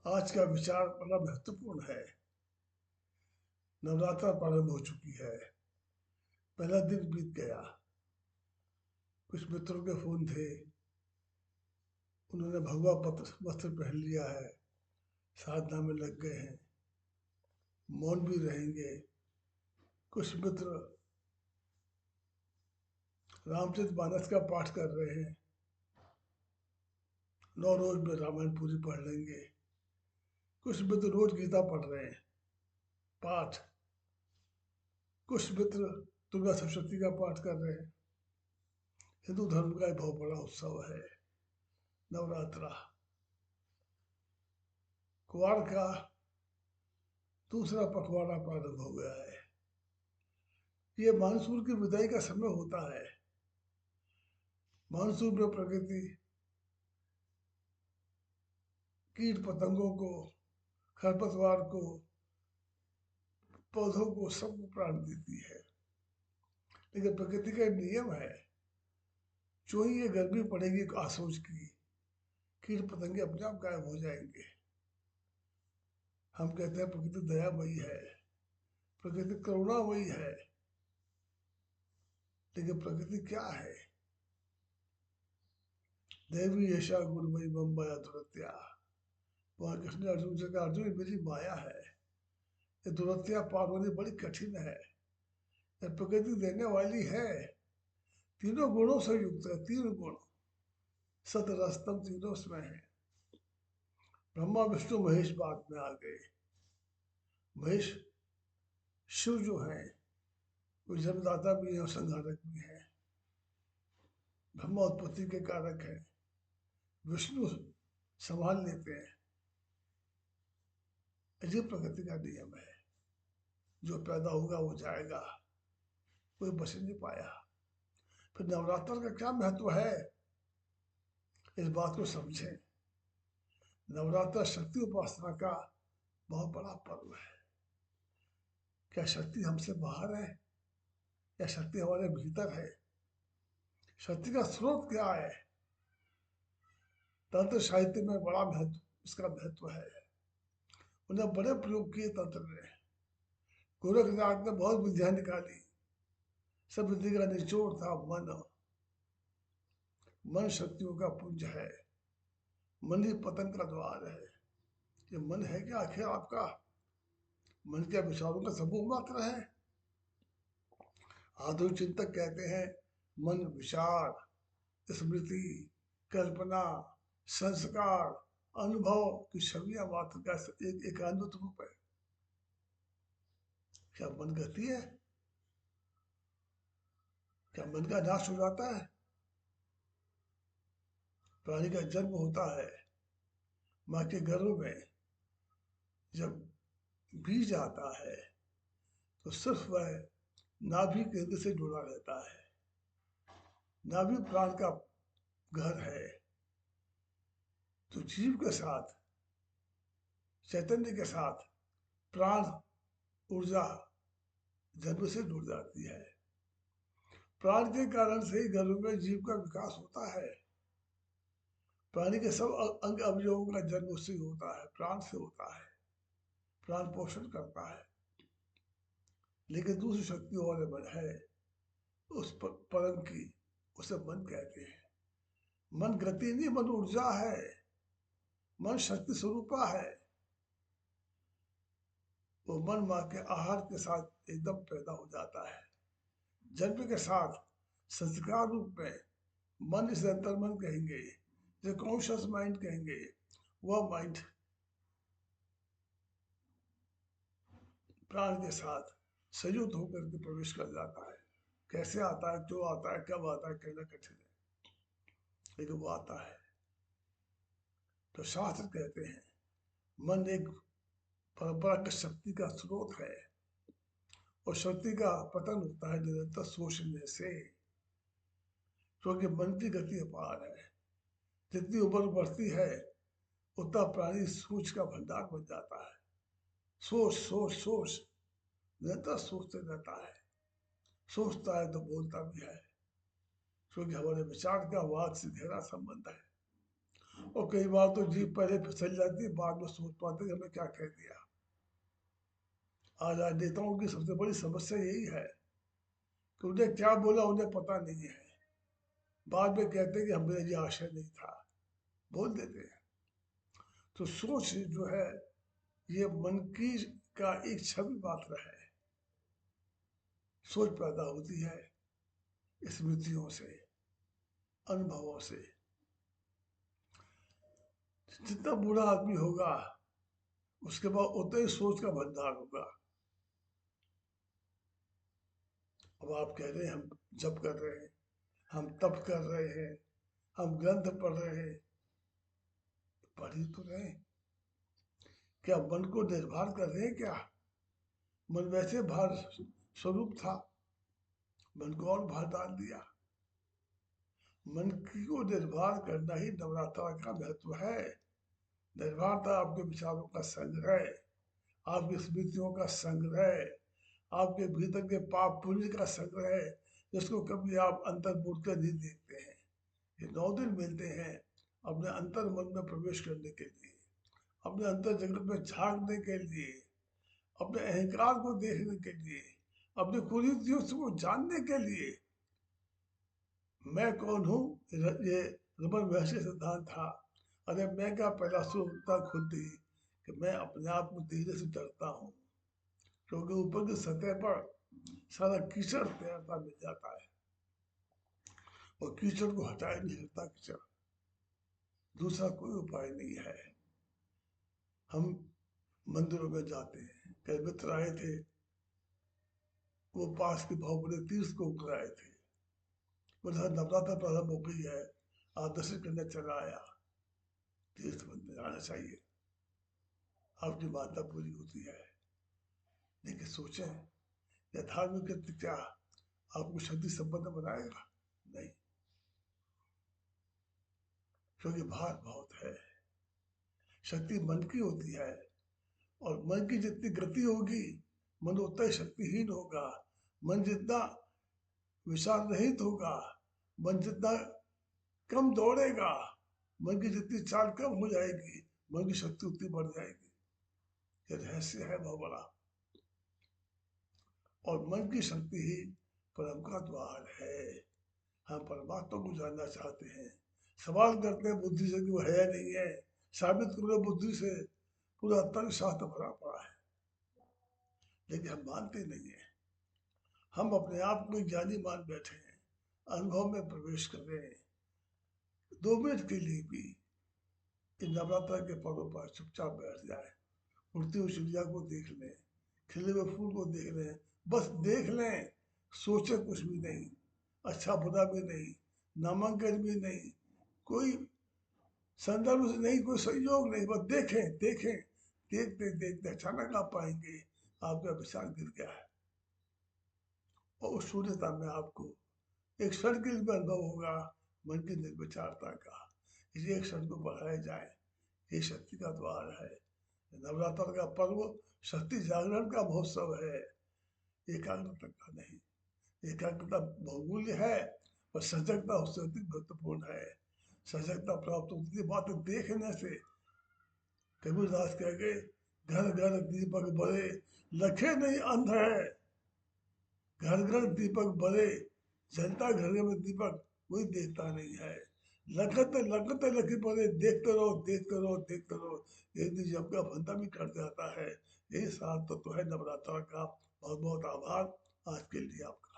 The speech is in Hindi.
आज का विचार बड़ा महत्वपूर्ण है। नवरात्र प्रारंभ हो चुकी है। पहला दिन बीत गया। कुछ मित्रों के फोन थे, उन्होंने भगवा पत्र वस्त्र पहन लिया है, साधना में लग गए हैं, मौन भी रहेंगे। कुछ मित्र रामचरित मानस का पाठ कर रहे हैं, 9 रोज में रामायण पूरी पढ़ लेंगे। कुछ मित्र रोज गीता पढ़ रहे हैं, पाठ। कुछ मित्र दुर्गा सप्तशती का पाठ कर रहे हैं। हिंदू धर्म का एक बहुत बड़ा उत्सव है नवरात्रा। कुआर का दूसरा पखवाड़ा प्रारंभ हो गया है। ये मानसून की विदाई का समय होता है। मानसून में प्रकृति कीट पतंगों को, खरपतवार को, पौधों को, सबको प्राण देती है। लेकिन प्रकृति का एक नियम है, जो ही ये गर्मी पड़ेगी आसोच की, कीट पतंगे अपने आप गायब हो जाएंगे। हम कहते हैं प्रकृति दयामयी है, प्रकृति करुणामयी है, लेकिन प्रकृति क्या है? देवी यशा गुणमयी मम माया दुरत्या। वहां कृष्ण ने अर्जुन से कहा, अर्जुन ये मेरी माया है, ये दुरत्या पार होनी बड़ी कठिन है। ये प्रकृति देने वाली है, तीनों गुणों से युक्त है। तीन गुण सत रस्तम तीनों उसमें है। ब्रह्मा विष्णु महेश बाद में आ गए। महेश शिव जो है वो जन्मदाता भी है और संहारक भी है। ब्रह्मा उत्पत्ति के कारक है, विष्णु संभाल लेते हैं। अजीब प्रकृति का नियम है, जो पैदा होगा वो जाएगा, कोई बच नहीं पाया। फिर नवरात्र का क्या महत्व है, इस बात को समझें। नवरात्र शक्ति उपासना का बहुत बड़ा पर्व है। क्या शक्ति हमसे बाहर है या शक्ति हमारे भीतर है? शक्ति का स्रोत क्या है? तंत्र साहित्य में बड़ा महत्व, इसका महत्व है। उन्हें बड़े प्रयोग किए तंत्र ने। गोरखनाथ ने बहुत विद्या निकाली। सब विद्या का निचोड़ था मन। मन शक्तियों का पुंज है, मन ही पतन का द्वार है। ये मन है क्या आखिर आपका? मन के विचारों का समूह मात्र है। आधुनिक चिंतक कहते हैं मन विचार, स्मृति, कल्पना, संस्कार, अनुभव की छवियां मात्र का एक एकांत रूप है। क्या मन गति है? क्या मन का नाश हो जाता है? प्राणी का जन्म होता है माँ के गर्भ में। जब बीज आता है तो सिर्फ वह नाभि केंद्र से जुड़ा रहता है। नाभि प्राण का घर है। तो जीव के साथ, चैतन्य के साथ प्राण ऊर्जा जन्म से जुड़ जाती है। प्राण के कारण से ही गर्भ में जीव का विकास होता है। प्राणी के सब अंग अवयवों का जन्म उससे ही होता है, प्राण से होता है। प्राण पोषण करता है। लेकिन दूसरी शक्ति और है उस परम की, उसे मन कहते हैं। मन गति नहीं, मन ऊर्जा है, मन शक्ति स्वरूपा है। वो मन माँ के आहार के साथ एकदम पैदा हो जाता है। जन्म के साथ संस्कार रूप में मन, इसे अंतर मन कहेंगे, जो कॉन्शियस माइंड कहेंगे, वह माइंड प्राण के साथ संयुक्त होकर के प्रवेश कर जाता है। कैसे आता है, क्यों आता है, कब आता है, कहना कठिन है, लेकिन वो आता है। तो शास्त्र कहते हैं मन एक परंपरागत शक्ति का स्रोत है, और शक्ति का पतन होता है निरंतर सोचने से। क्योंकि मन की गति अपार है। जितनी उम्र बढ़ती है उतना प्राणी सोच का भंडार बन जाता है। सोच सोच सोच, निरंतर सोचते रहता है। सोचता है तो बोलता भी है, क्योंकि हमारे विचार का वाद से गहरा संबंध है। और कई बार तो जीभ पहले फिसल जाती है, बाद में सोच पाते कि हमें क्या कह दिया। आज नेताओं की सबसे बड़ी समस्या यही है कि उन्हें क्या बोला उन्हें पता नहीं है, बाद में कहते हैं कि हमें ये आशय नहीं था, बोल देते हैं। तो सोच जो है ये मन की का एक छवि मात्र है। सोच पैदा होती है स्मृतियों से, अनुभवों से। जितना बूढ़ा आदमी होगा उसके बाद उतना ही सोच का भंडार होगा। अब आप कह रहे हैं हम जप कर रहे हैं, हम तप कर रहे हैं, हम ग्रंथ पढ़ रहे हैं, पढ़ ही तो रहे हैं। क्या मन को निर्भर कर रहे हैं क्या? मन वैसे भार स्वरूप था, मन को और भार डाल दिया। मन को निर्भर करना ही नवरात्र का महत्व है। निर्भरता आपके विचारों का संग्रह, आपकी स्मृतियों का संग्रह, आपके भीतर के पाप पुण्य का संग्रह, जिसको कभी आप अंतर मुड़ कर नहीं देखते हैं। ये 9 दिन मिलते हैं अपने अंतर मन में प्रवेश करने के लिए, अपने अंतर जगत में झांकने के लिए, अपने अहंकार को देखने के लिए, अपने कुरीतियों को जानने के लिए। मैं कौन हूँ, ये रमन महर्षि सिद्धांत था। अरे मैं क्या पहला सुनता खुलती कि मैं अपने आप को धीरे से डरता हूँ, क्योंकि ऊपर की सतह पर सारा कीचड़ तैरता मिल जाता है और कीचड़ को हटाया नहीं सकता कीचड़। दूसरा कोई उपाय नहीं है। हम मंदिरों में जाते हैं, कई मित्र आए थे, वो पास के बहुबड़े तीर्थ को उतर आए थे। बोले नवरात्र प्रारंभ हो गई है, आप दर्शन करने चला आया। तीर्थ मंदिर आना चाहिए, आपकी मान्यता पूरी होती है। लेकिन सोचें, यह धार्मिक कृत्य क्या आपको शक्ति संपन्न बनाएगा? नहीं, क्योंकि भार बहुत है। शक्ति मन की होती है, और मन की जितनी गति होगी मन उतना ही शक्तिहीन होगा। मन जितना विचार रहित होगा, मन जितना कम दौड़ेगा, मन की जितनी चाल कम हो जाएगी, मन की शक्ति उतनी बढ़ जाएगी। ये रहस्य है बहुत बड़ा। और मन की शक्ति ही परम का द्वार है। हम परमात्मा को जानना चाहते हैं, सवाल करते हैं बुद्धि से कि वो है नहीं है, साबित करो बुद्धि से। पूरा तर्क शास्त्र भरा पड़ा है, लेकिन हम मानते नहीं है। हम अपने आप को ज्ञानी मान बैठे हैं, अनुभव में प्रवेश कर रहे हैं। 2 मिनट के लिए भी इन नवरात्र के पर्व पर चुपचाप बैठ जाए, उड़ती हुई चिड़िया को देख लें, खिले हुए फूल को देख लें, बस देख लें, सोचे कुछ भी नहीं, अच्छा बुरा भी नहीं, नामांकन भी नहीं, कोई संदर्भ से नहीं, कोई संयोग नहीं, बस देखें देखें। देखते देखते अचानक आप पाएंगे आपका विचार गिर गया है, और उस शून्यता में आपको एक क्षण के लिए अनुभव होगा मन की निर्विचारता का। इसे एक क्षण को बढ़ाया जाए, ये शक्ति का द्वार है। नवरात्र का पर्व शक्ति जागरण का महोत्सव है, एकाग्रता का नहीं। एकाग्रता बहुमूल्य है, पर सजगता उससे अधिक महत्वपूर्ण है। सजगता प्राप्त होती है बात देखने से। कबीरदास कह गए, घर घर दीपक बड़े, लखे नहीं अंध है। घर घर दीपक बड़े, जलता घर में दीपक कोई देखता नहीं है। लगत लगत लगे पड़े, देखते रहो देखते रहो देखते रहो, एक दिन जब का फंदा भी कट जाता है। यही सार तो है नवरात्र का। बहुत बहुत आभार आज के लिए आपका।